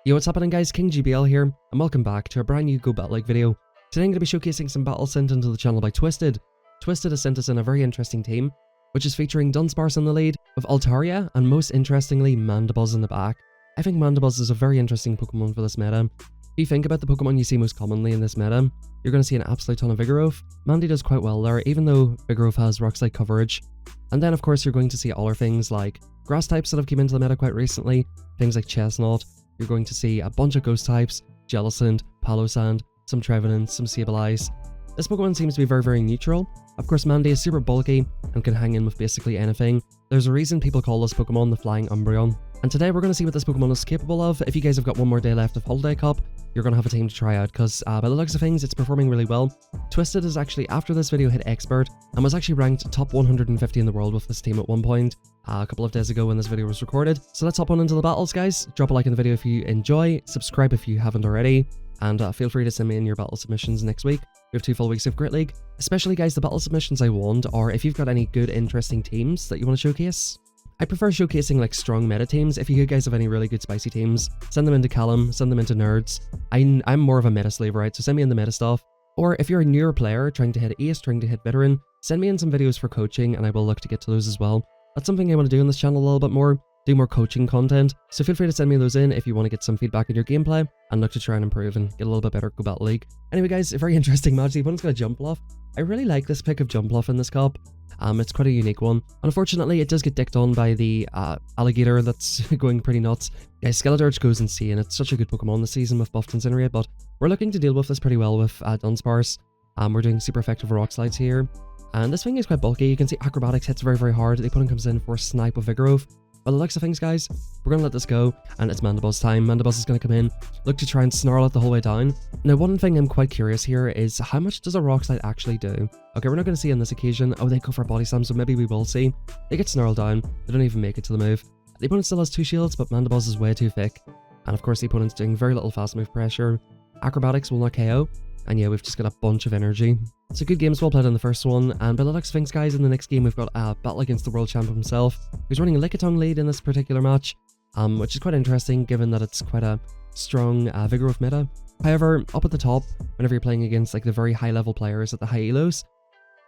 Yo, what's happening guys, King GBL here, and welcome back to a brand new Go Battle League video. Today I'm going to be showcasing some battles sent into the channel by Twisted. Twisted has sent us in a very interesting team, which is featuring Dunsparce in the lead, with Altaria, and most interestingly, Mandibuzz in the back. I think Mandibuzz is a very interesting Pokemon for this meta. If you think about the Pokemon you see most commonly in this meta, you're going to see an absolute ton of Vigoroth. Mandy does quite well there, even though Vigoroth has Rock-Slide coverage. And then of course you're going to see other things like grass types that have come into the meta quite recently, things like Chestnut. You're going to see a bunch of ghost types, Jellicent, Palossand, some Trevenant, some Sableye. This Pokemon seems to be very neutral. Of course Mandy is super bulky and can hang in with basically anything. There's a reason people call this Pokemon the Flying Umbreon. And today we're going to see what this Pokemon is capable of. If you guys have got one more day left of Holiday Cup, you're going to have a team to try out because by the looks of things, it's performing really well. Twisted is actually, after this video, hit Expert and was actually ranked top 150 in the world with this team at one point a couple of days ago when this video was recorded. So let's hop on into the battles, guys. Drop a like in the video if you enjoy, subscribe if you haven't already, and feel free to send me in your battle submissions next week. We have 2 full weeks of Grit League. Especially, guys, the battle submissions I want are if you've got any good, interesting teams that you want to showcase. I prefer showcasing like strong meta teams. If you guys have any really good spicy teams, send them into Callum, send them into Nerds. I'm more of a meta slave, right? So send me in the meta stuff. Or if you're a newer player trying to hit Ace, trying to hit Veteran, send me in some videos for coaching and I will look to get to those as well. That's something I want to do on this channel a little bit more, do more coaching content. So feel free to send me those in if you want to get some feedback in your gameplay and look to try and improve and get a little bit better Go Battle League. Anyway guys, a very interesting match. The opponent's got a Jumpluff. I really like this pick of Jumpluff in this cup. It's quite a unique one. Unfortunately, it does get dicked on by the alligator that's going pretty nuts. Yeah, Skeledirge goes insane. It's such a good Pokemon this season with buffed Incinerate, but we're looking to deal with this pretty well with Dunsparce. We're doing super effective Rock Slides here. And this thing is quite bulky. You can see Acrobatics hits very hard. The opponent comes in for a Snipe with Vigoroth. By the looks of things, guys, we're going to let this go, and it's Mandibuzz time. Mandibuzz is going to come in, look to try and snarl it the whole way down. Now, one thing I'm quite curious here is how much does a Rock Slide actually do? Okay, we're not going to see on this occasion. Oh, they go for a Body Slam, so maybe we will see. They get snarled down. They don't even make it to the move. The opponent still has 2 shields, but Mandibuzz is way too thick. And of course, the opponent's doing very little fast move pressure. Acrobatics will not KO. And yeah, we've just got a bunch of energy. So good games, well played in the first one, and by the looks of things, guys, in the next game we've got a battle against the world champion himself, who's running a Lickitung lead in this particular match, which is quite interesting given that it's quite a strong Vigoroth meta. However, up at the top, whenever you're playing against like the very high level players at the high elos,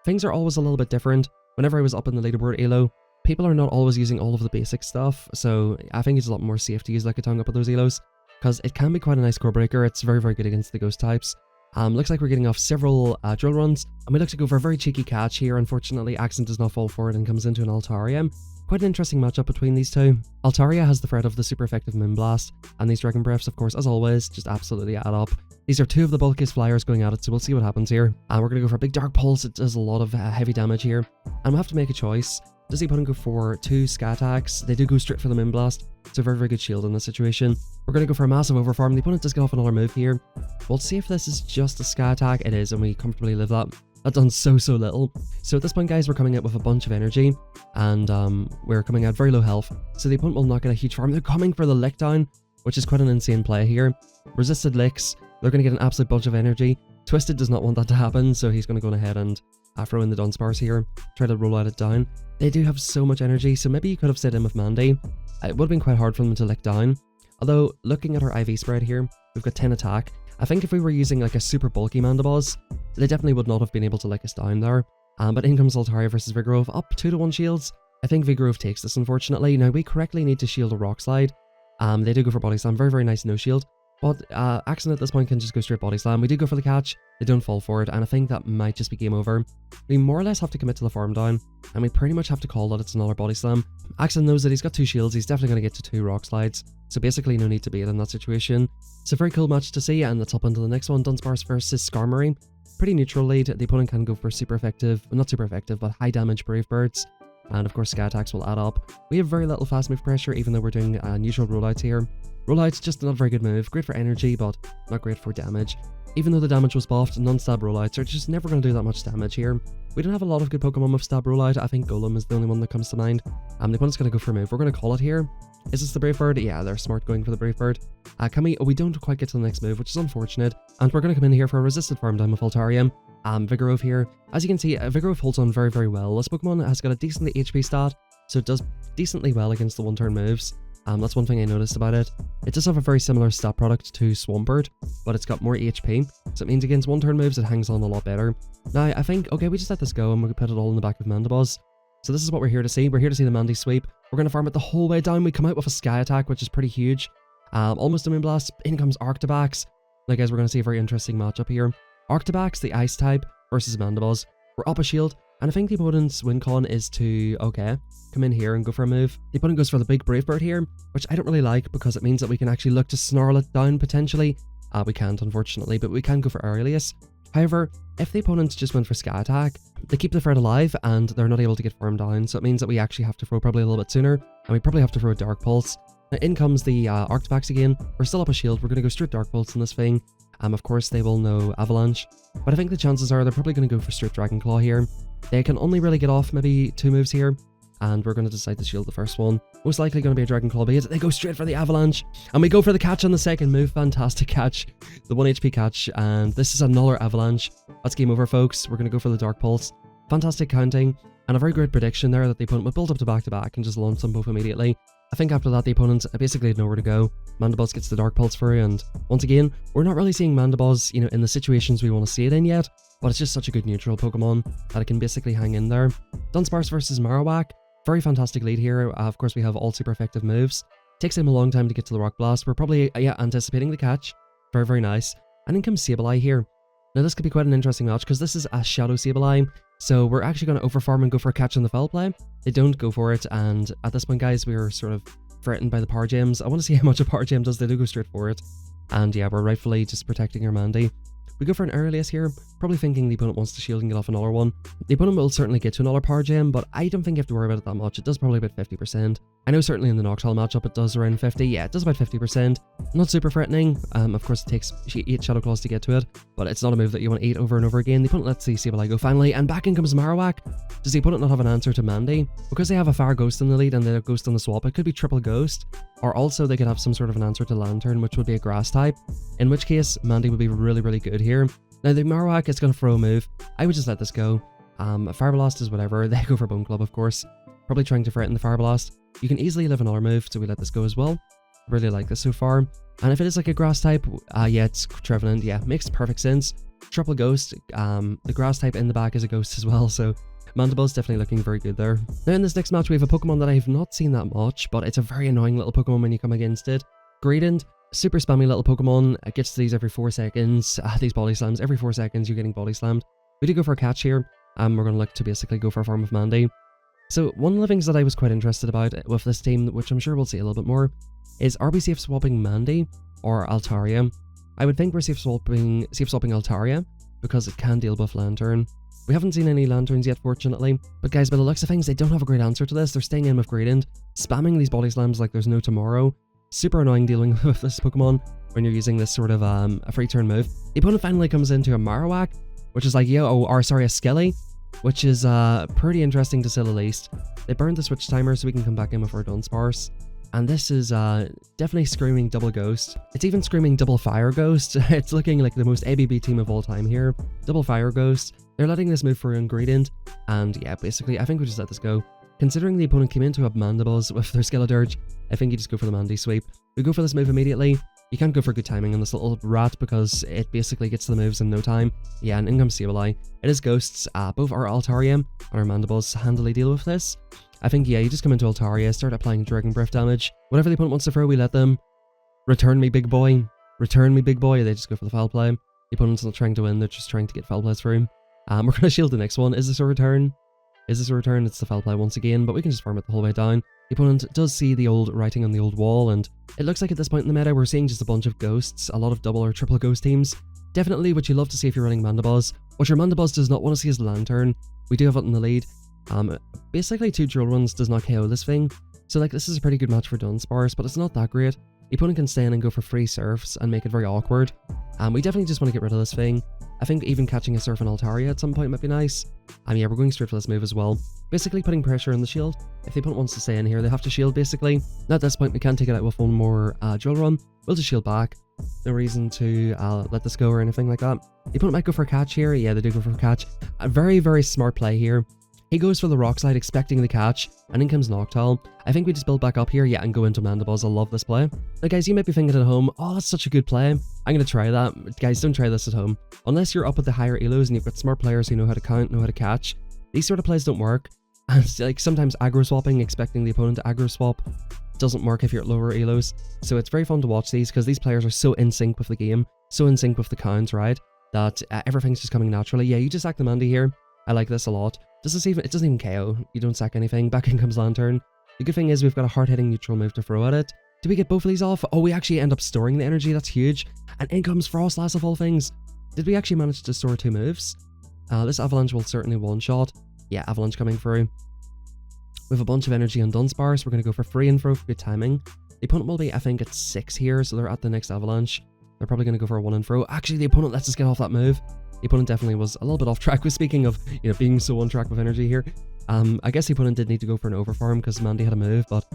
things are always a little bit different. Whenever I was up in the leaderboard elo, people are not always using all of the basic stuff, so I think it's a lot more safe to use Lickitung up at those elos, because it can be quite a nice core breaker. It's very good against the ghost types. Looks like we're getting off several drill runs, and we look to go for a very cheeky catch here. Unfortunately, Accent does not fall for it and comes into an Altaria. Quite an interesting matchup between these two. Altaria has the threat of the super effective Moonblast, and these Dragon Breaths, of course, as always, just absolutely add up. These are 2 of the bulkiest flyers going at it, so we'll see what happens here. And we're going to go for a big Dark Pulse. It does a lot of heavy damage here, and we'll have to make a choice. Does the opponent go for 2 Sky Attacks? They do go straight for the Moonblast. It's a very good shield in this situation. We're going to go for a massive Overfarm. The opponent does get off another move here. We'll see if this is just a Sky Attack. It is, and we comfortably live that. That done so little. So at this point, guys, we're coming out with a bunch of energy, and we're coming out very low health. So the opponent will not get a huge farm. They're coming for the Lick Down, which is quite an insane play here. Resisted Licks. They're going to get an absolute bunch of energy. Twisted does not want that to happen, so he's going to go ahead and throw in the Dunsparce here, try to roll out it down. They do have so much energy, so maybe you could have stayed in with Mandy. It would have been quite hard for them to lick down. Although, looking at our IV spread here, we've got 10 attack. I think if we were using like a super bulky Mandibuzz, they definitely would not have been able to lick us down there. But in comes Altaria versus Vigoroth, up 2-1 shields. I think Vigoroth takes this, unfortunately. Now, we correctly need to shield a Rock Slide. They do go for Body Slam, very nice no shield. But Accent at this point can just go straight Body Slam. We do go for the catch, they don't fall for it, and I think that might just be game over. We more or less have to commit to the farm down, and we pretty much have to call that it's another Body Slam. Accent knows that he's got 2 shields, he's definitely going to get to 2 Rock Slides, so basically no need to beat in that situation. It's a very cool match to see, and let's hop into the next one, Dunsparce versus Skarmory. Pretty neutral lead, the opponent can go for super effective, well, not super effective, but high damage Brave Birds. And of course Sky Attacks will add up. We have very little fast move pressure, even though we're doing neutral rollouts here. Rollouts, just not a very good move, great for energy, but not great for damage. Even though the damage was buffed, non-stab rollouts are just never going to do that much damage here. We don't have a lot of good Pokemon with stab rollout. I think Golem is the only one that comes to mind. The opponent's going to go for a move. We're going to call it here. Is this the Brave Bird? Yeah, they're smart going for the Brave Bird. Can we? Oh, we don't quite get to the next move, which is unfortunate. And we're going to come in here for a resisted farm down with Altaria. Vigoroth here. As you can see, Vigoroth holds on very well. This Pokemon has got a decent HP stat, so it does decently well against the one-turn moves. That's one thing I noticed about it. It does have a very similar stat product to Swampert, but it's got more HP, so it means against one-turn moves it hangs on a lot better. Now, I think, okay, we just let this go and we'll put it all in the back of Mandibuzz. So this is what we're here to see. We're here to see the Mandy sweep. We're going to farm it the whole way down. We come out with a Sky attack, which is pretty huge. Almost a Moonblast. In comes Arctibax. Now, guys, we're going to see a very interesting matchup here. Arctibax, the Ice type, versus Mandibuzz. We're up a shield, and I think the opponent's win con is to, okay, come in here and go for a move. The opponent goes for the big Brave Bird here, which I don't really like because it means that we can actually look to snarl it down potentially. We can't, unfortunately, but we can go for Aurelius. However, if the opponent just went for Sky attack, they keep the threat alive and they're not able to get farmed down, so it means that we actually have to throw probably a little bit sooner, and we probably have to throw a Dark Pulse. Now in comes the Arctibax again. We're still up a shield. We're going to go straight Dark Pulse in this thing. Of course, they will know Avalanche, but I think the chances are they're probably going to go for straight Dragon Claw here. They can only really get off maybe 2 moves here, and we're going to decide to shield the first one. Most likely going to be a Dragon Claw, but they go straight for the Avalanche, and we go for the catch on the second move. Fantastic catch, the 1 HP catch, and this is another Avalanche. That's game over, folks. We're going to go for the Dark Pulse. Fantastic counting, and a very great prediction there that the opponent would build up to back-to-back and just launch them both immediately. I think after that the opponent basically had nowhere to go. Mandibuzz gets the Dark Pulse through, and once again, we're not really seeing Mandibuzz, in the situations we want to see it in yet, but it's just such a good neutral Pokemon that it can basically hang in there. Dunsparce versus Marowak. Very fantastic lead here. Of course, we have all super effective moves. Takes him a long time to get to the Rock Blast. We're probably, anticipating the catch. Very, very nice. And then comes Sableye here. Now, this could be quite an interesting match because this is a Shadow Sableye. So we're actually going to overfarm and go for a catch on the foul play. They don't go for it. And at this point, guys, we're sort of threatened by the Power Gems. I want to see how much a Power Gem does. They do go straight for it. And yeah, we're rightfully just protecting our Mandy. We go for an Aurelius here, probably thinking the opponent wants to shield and get off another one. The opponent will certainly get to another Power Gem, but I don't think you have to worry about it that much. It does probably about 50%. I know certainly in the Noctowl matchup it does around 50. Yeah, it does about 50%. Not super threatening. Of course it takes 8 Shadow Claws to get to it, but it's not a move that you want to eat over and over again. The opponent lets the Sableye go finally, and back in comes Marowak. Does the opponent not have an answer to Mandy? Because they have a Fire Ghost in the lead and they're Ghost on the swap, it could be triple Ghost. Or also they could have some sort of an answer to Lanturn, which would be a Grass type, in which case Mandy would be really, really good here. Now the Marowak is going to throw a move. I would just let this go. Fire Blast is whatever. They go for Bone Club, of course. Probably trying to threaten the Fire Blast. You can easily live another move, so we let this go as well. Really like this so far. And if it is like a Grass type, yeah, it's Trevenant. Yeah, makes perfect sense. Triple Ghost. The Grass type in the back is a Ghost as well, so Mandibuzz definitely looking very good there. Now in this next match we have a Pokemon that I have not seen that much, but it's a very annoying little Pokemon when you come against it. Greedent. Super spammy little Pokemon. It gets to these every 4 seconds. These body slams. Every 4 seconds you're getting body slammed. We do go for a catch here. We're going to look to basically go for a farm of Mandy. So one of the things that I was quite interested about with this team, which I'm sure we'll see a little bit more, is are we safe swapping Mandy or Altaria? I would think we're safe swapping Altaria because it can deal with Lanturn. We haven't seen any Lanturns yet, fortunately. But guys, by the looks of things, they don't have a great answer to this. They're staying in with Greedent, spamming these body slams like there's no tomorrow. Super annoying dealing with this Pokemon when you're using this sort of a free turn move. The opponent finally comes into a Marowak, which is like, a Skelly, which is pretty interesting to say the least. They burned the switch timer so we can come back in with our Dunsparce. And this is definitely screaming double Ghost. It's even screaming double Fire Ghost. It's looking like the most ABB team of all time here. Double Fire Ghost. They're letting this move for Ingredient. And yeah, basically, I think we just let this go. Considering the opponent came into a Mandibuzz with their Skeledirge, I think you just go for the Mandy sweep. We go for this move immediately. You can't go for good timing on this little rat because it basically gets to the moves in no time. Yeah, and in comes Sableye. It is Ghosts. Both our Altaria and our Mandibuzz handily deal with this. I think, yeah, you just come into Altaria, start applying Dragon Breath damage. Whatever the opponent wants to throw, we let them. Return me, big boy. Return me, big boy. They just go for the foul play. The opponent's not trying to win, they're just trying to get foul plays through. We're going to shield the next one. Is this a return? Is this a return? It's the foul play once again, but we can just farm it the whole way down. The opponent does see the old writing on the old wall, and it looks like at this point in the meta we're seeing just a bunch of Ghosts, a lot of double or triple Ghost teams. Definitely what you love to see if you're running Mandibuzz. What your Mandibuzz does not want to see is Lanturn. We do have it in the lead. Basically 2 drill runs does not KO this thing, so like this is a pretty good match for Dunsparce, but it's not that great. The opponent can stay in and go for free surfs and make it very awkward. We definitely just want to get rid of this thing. I think even catching a surf on Altaria at some point might be nice. Yeah, we're going straight for this move as well. Basically putting pressure on the shield. If the opponent wants to stay in here, they have to shield basically. Now at this point we can take it out with one more drill run. We'll just shield back. No reason to let this go or anything like that. The opponent might go for a catch here. Yeah, they do go for a catch. A very, very smart play here. He goes for the Rock Slide expecting the catch, and in comes Noctowl. I think we just build back up here, yeah, and go into Mandibuzz. I love this play. Now guys, you might be thinking at home, oh, that's such a good play. I'm going to try that. Guys, don't try this at home. Unless you're up at the higher elos and you've got smart players who know how to count, know how to catch, these sort of plays don't work. And like sometimes aggro swapping, expecting the opponent to aggro swap, doesn't work if you're at lower elos. So it's very fun to watch these because these players are so in sync with the game, so in sync with the counts, right? That everything's just coming naturally. Yeah, you just sack the Mandy here. I like this a lot. It doesn't even KO. You don't sack anything. Back in comes Lanturn. The good thing is we've got a hard-hitting neutral move to throw at it. Do we get both of these off? Oh, we actually end up storing the energy. That's huge. And in comes Frostlass of all things. Did we actually manage to store 2 moves? This Avalanche will certainly one-shot. Yeah, Avalanche coming through. We have a bunch of energy on Dunsparce. We're going to go for free and throw for good timing. The opponent will be, I think, at 6 here, so they're at the next Avalanche. They're probably going to go for a 1 and throw. Actually, the opponent lets us get off that move. The opponent definitely was a little bit off track. With speaking of, being so on track with energy here. I guess the opponent did need to go for an overfarm because Mandy had a move, but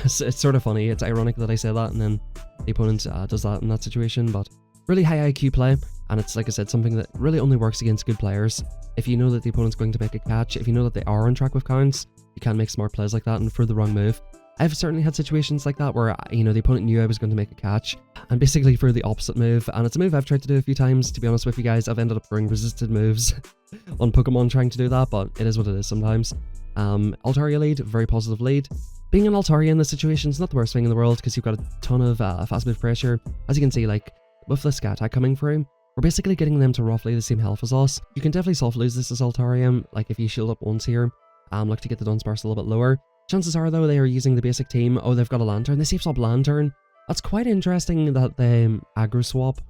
it's sort of funny. It's ironic that I say that and then the opponent does that in that situation, but really high IQ play, and it's, like I said, something that really only works against good players. If you know that the opponent's going to make a catch, if you know that they are on track with counts, you can make smart plays like that and throw the wrong move. I've certainly had situations like that where, the opponent knew I was going to make a catch and basically threw the opposite move, and it's a move I've tried to do a few times. To be honest with you guys, I've ended up throwing resisted moves on Pokemon trying to do that, but it is what it is sometimes. Altaria lead, very positive lead. Being an Altaria in this situation is not the worst thing in the world because you've got a ton of fast move pressure. As you can see, like, with the Sky attack coming through, we're basically getting them to roughly the same health as us. You can definitely soft lose this as Altaria, like if you shield up once here, look to get the Dunsparce a little bit lower. Chances are, though, they are using the basic team. Oh, they've got a Lanturn. They safe swap Lanturn. That's quite interesting that they aggro swap.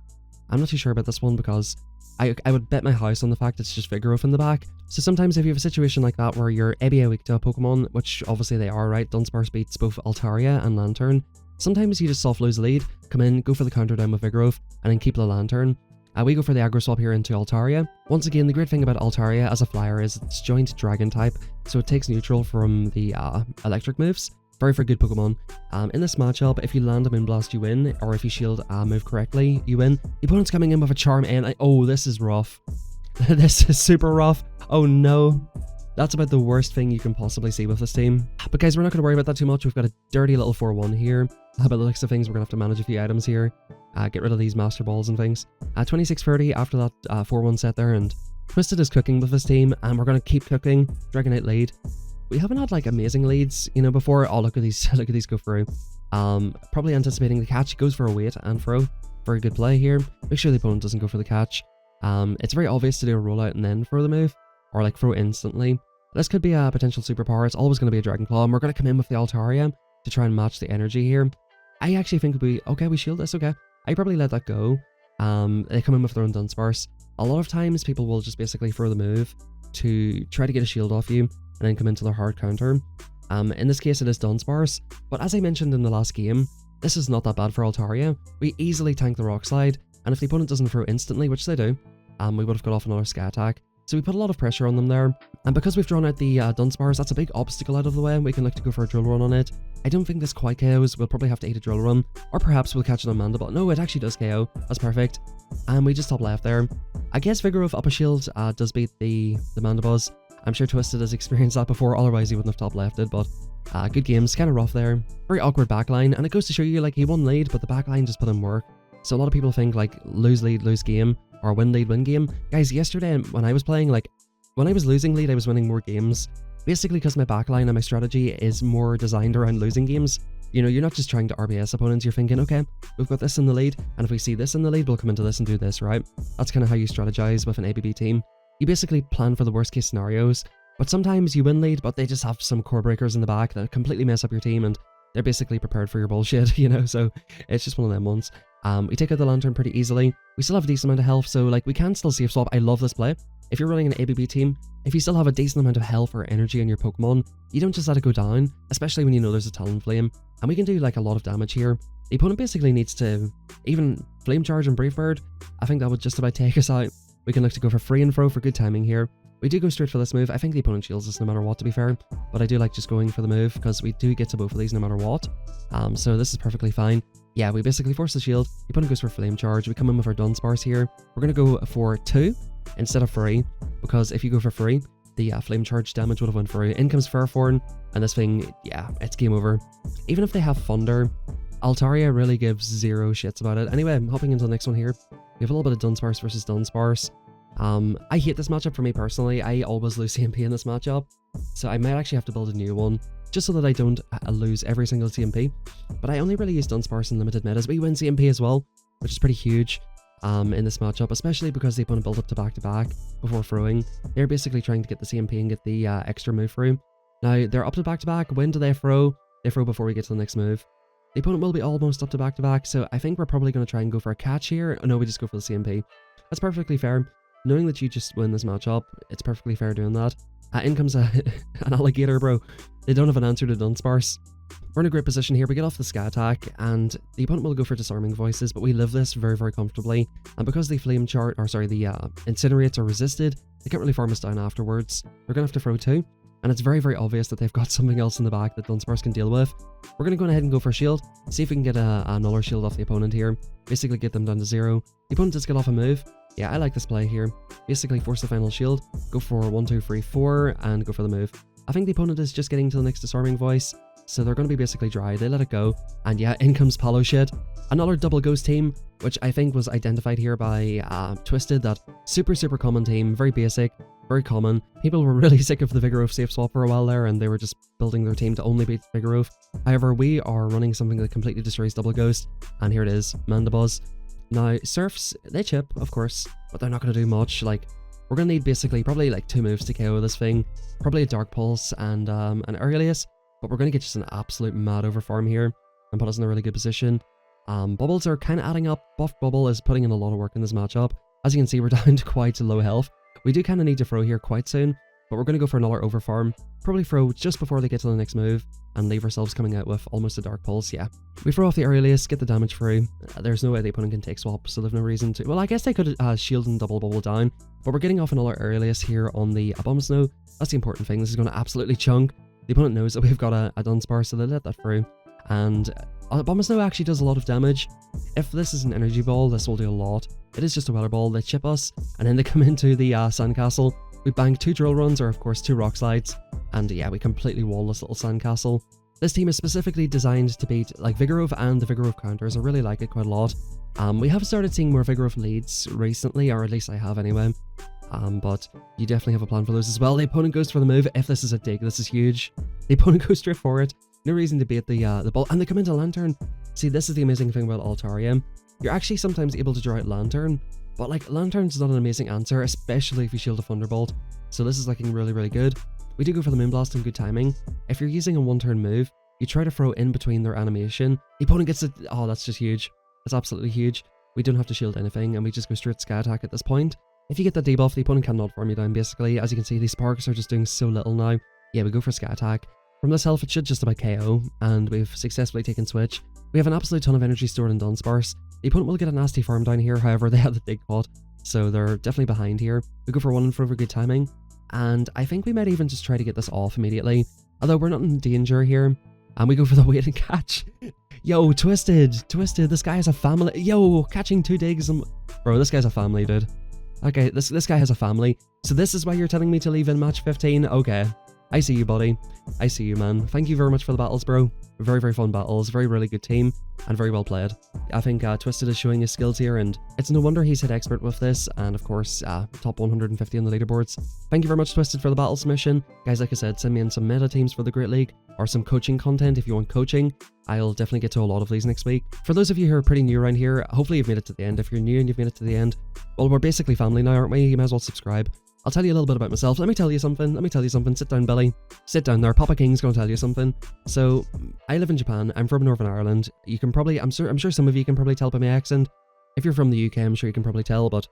I'm not too sure about this one because I would bet my house on the fact it's just Vigoroth in the back. So sometimes if you have a situation like that where you're ABA weak to a Pokemon, which obviously they are, right? Dunsparce beats both Altaria and Lanturn. Sometimes you just soft lose the lead, come in, go for the counter down with Vigoroth, and then keep the Lanturn. We go for the aggro swap here into Altaria. Once again, the great thing about Altaria as a flyer is it's joint dragon type, so it takes neutral from the electric moves. Very good Pokemon. In this matchup, if you land a Moonblast, you win, or if you shield a move correctly, you win. The opponent's coming in with a Charm, and oh, this is rough. This is super rough. Oh no. That's about the worst thing you can possibly see with this team. But guys, we're not going to worry about that too much. We've got a dirty little 4-1 here. By the looks of things, we're going to have to manage a few items here. Get rid of these Master Balls and things. 26-30 after that 4-1 set there, and Twisted is cooking with this team, and we're going to keep cooking. Dragonite lead. We haven't had like amazing leads, before. Oh, look at these go through. Probably anticipating the catch. Goes for a wait and throw. Very good play here. Make sure the opponent doesn't go for the catch. It's very obvious to do a rollout and then throw the move, or like throw instantly. This could be a potential superpower. It's always going to be a Dragon Claw, and we're going to come in with the Altaria to try and match the energy here. I actually think we shield this, okay. I probably let that go. They come in with their own Dunsparce. A lot of times people will just basically throw the move to try to get a shield off you and then come into their hard counter. In this case it is Dunsparce, but as I mentioned in the last game, this is not that bad for Altaria. We easily tank the Rock Slide, and if the opponent doesn't throw instantly, which they do, we would have got off another Sky attack. So we put a lot of pressure on them there, and because we've drawn out the Dunsparce, that's a big obstacle out of the way. We can look to go for a Drill Run on it. I don't think this quite KOs. We'll probably have to eat a Drill Run, or perhaps we'll catch it on Mandibuzz. No, it actually does KO. That's perfect. And we just top left there. I guess Vigoroth up a shield does beat the Mandibuzz. I'm sure Twisted has experienced that before, otherwise he wouldn't have top lefted, but good games, kind of rough there. Very awkward backline, and it goes to show you, like, he won lead, but the backline just put in work. So a lot of people think, like, lose lead, lose game, or win lead, win game. Guys, yesterday when I was playing, like, when I was losing lead, I was winning more games. Basically because my backline and my strategy is more designed around losing games. You're not just trying to RBS opponents, you're thinking, okay, we've got this in the lead, and if we see this in the lead, we'll come into this and do this, right? That's kind of how you strategize with an ABB team. You basically plan for the worst case scenarios, but sometimes you win lead, but they just have some core breakers in the back that completely mess up your team, and they're basically prepared for your bullshit, so it's just one of them ones. We take out the Lanturn pretty easily. We still have a decent amount of health, so like we can still safe swap. I love this play. If you're running an ABB team, if you still have a decent amount of health or energy in your Pokemon, you don't just let it go down, especially when you know there's a Talonflame, and we can do like a lot of damage here. The opponent basically needs to even Flame Charge and Brave Bird. I think that would just about take us out. We can look to go for free and throw for good timing here. We do go straight for this move. I think the opponent shields us no matter what, to be fair, but I do like just going for the move because we do get to both of these no matter what. So this is perfectly fine. Yeah, we basically force the shield. The opponent goes for Flame Charge. We come in with our Dunsparce here. We're going to go for 2 instead of 3, because if you go for free, the flame charge damage would have went through. In comes Fairthorn, and this thing, yeah, it's game over. Even if they have Thunder, Altaria really gives zero shits about it. Anyway, I'm hopping into the next one here. We have a little bit of Dunsparce versus Dunsparce. I hate this matchup for me personally. I always lose CMP in this matchup, so I might actually have to build a new one, just so that I don't lose every single CMP. But I only really use Dunsparce in limited metas. We win CMP as well, which is pretty huge in this matchup, especially because they want to build up to back-to-back before throwing. They're basically trying to get the CMP and get the extra move through. Now, they're up to back-to-back. When do they throw? They throw before we get to the next move. The opponent will be almost up to back-to-back, so I think we're probably going to try and go for a catch here. Oh, no, we just go for the CMP. That's perfectly fair. Knowing that you just win this matchup, it's perfectly fair doing that. In comes an alligator, bro. They don't have an answer to Dunsparce. We're in a great position here. We get off the Sky attack, and the opponent will go for Disarming Voices, but we live this very, very comfortably. And because the Incinerates are resisted, they can't really farm us down afterwards. They're going to have to throw two, and it's very, very obvious that they've got something else in the back that Dunsparce can deal with. We're going to go ahead and go for a shield, see if we can get another shield off the opponent here, basically get them down to 0. The opponent does get off a move. Yeah, I like this play here. Basically force the final shield, go for 1, 2, 3, 4, and go for the move. I think the opponent is just getting to the next Disarming Voice, so they're going to be basically dry. They let it go, and yeah, in comes Palo Shit. Another double ghost team, which I think was identified here by Twisted, that super, super common team, very basic, very common. People were really sick of the Vigoroth safe swap for a while there, and they were just building their team to only beat Vigoroth. However, we are running something that completely destroys double ghost, and here it is, Mandibuzz. Now, Surfs, they chip, of course, but they're not going to do much. Like, we're going to need basically probably like 2 moves to KO this thing, probably a Dark Pulse and an Aurelius, but we're going to get just an absolute mad overfarm here and put us in a really good position. Bubbles are kind of adding up. Buff Bubble is putting in a lot of work in this matchup. As you can see, we're down to quite low health. We do kind of need to throw here quite soon, but we're going to go for another overfarm. Probably throw just before they get to the next move and leave ourselves coming out with almost a Dark Pulse. Yeah, we throw off the Aurelius, get the damage through. There's no way the opponent can take swap, so there's no reason to. Well, I guess they could shield and double bubble down, but we're getting off another Aurelius here on the Abomasnow. That's the important thing. This is going to absolutely chunk. The opponent knows that we've got a Dunsparce, so they let that through. And Abomasnow actually does a lot of damage. If this is an energy ball, this will do a lot. It is just a weather ball. They chip us, and then they come into the sandcastle. We bang 2 drill runs, or of course 2 rock slides, and yeah, we completely wall this little sandcastle. This team is specifically designed to beat like Vigoroth and the Vigoroth counters. I really like it quite a lot. We have started seeing more Vigoroth leads recently, or at least I have anyway. But you definitely have a plan for those as well. The opponent goes for the move. If this is a dig, this is huge. The opponent goes straight for it. No reason to bait the ball, and they come into Lanturn. See, this is the amazing thing about Altaria. You're actually sometimes able to draw out Lanturn, but like Lanturn's not an amazing answer, especially if you shield a Thunderbolt. So this is looking really, really good. We do go for the Moonblast in good timing. If you're using a 1-turn move, you try to throw in between their animation. The opponent gets it. Oh, that's just huge. That's absolutely huge. We don't have to shield anything, and we just go straight Sky Attack at this point. If you get that debuff, the opponent cannot farm you down, basically. As you can see, these sparks are just doing so little now. Yeah, we go for Sky Attack. From this health, it should just about KO, and we've successfully taken Switch. We have an absolute ton of energy stored in Dunsparce. The opponent will get a nasty farm down here, however, they have the Dig Pot, so they're definitely behind here. We go for 1 for good timing, and I think we might even just try to get this off immediately, although we're not in danger here, and we go for the wait and catch. Yo, Twisted, this guy has a family. Yo, catching 2 digs. Bro, this guy's a family, dude. Okay, this guy has a family. So this is why you're telling me to leave in match 15? Okay. I see you, buddy. I see you, man. Thank you very much for the battles, bro. Very, very fun battles. Very, really good team. And very well played. I think Twisted is showing his skills here, and it's no wonder he's hit expert with this. And of course, top 150 on the leaderboards. Thank you very much, Twisted, for the battle submission. Guys, like I said, send me in some meta teams for the Great League, or some coaching content if you want coaching. I'll definitely get to a lot of these next week. For those of you who are pretty new around here, hopefully you've made it to the end. If you're new and you've made it to the end, well, we're basically family now, aren't we? You might as well subscribe. I'll tell you a little bit about myself. Let me tell you something. Sit down, Billy. Sit down there. Papa King's gonna tell you something. So, I live in Japan. I'm from Northern Ireland. You can probably, I'm sure some of you can probably tell by my accent. If you're from the UK, I'm sure you can probably tell, but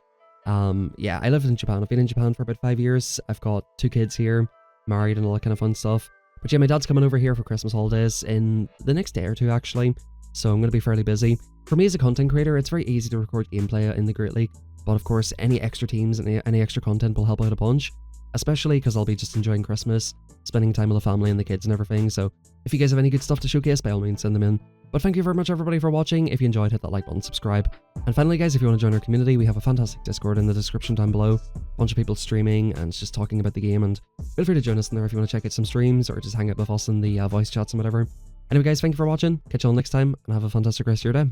yeah, I live in Japan. I've been in Japan for about 5 years. I've got 2 kids here, married and all that kind of fun stuff. But yeah, my dad's coming over here for Christmas holidays in the next day or 2, actually. So I'm going to be fairly busy. For me as a content creator, it's very easy to record gameplay in the Great League. But of course, any extra teams and any extra content will help out a bunch. Especially because I'll be just enjoying Christmas. spending time with the family and the kids and everything. So if you guys have any good stuff to showcase, by all means send them in. But thank you very much everybody for watching. If you enjoyed, hit that like button, subscribe. And finally guys, if you want to join our community, we have a fantastic Discord in the description down below. A bunch of people streaming and just talking about the game, and feel free to join us in there if you want to check out some streams or just hang out with us in the voice chats and whatever. Anyway guys, thank you for watching. Catch you all next time and have a fantastic rest of your day.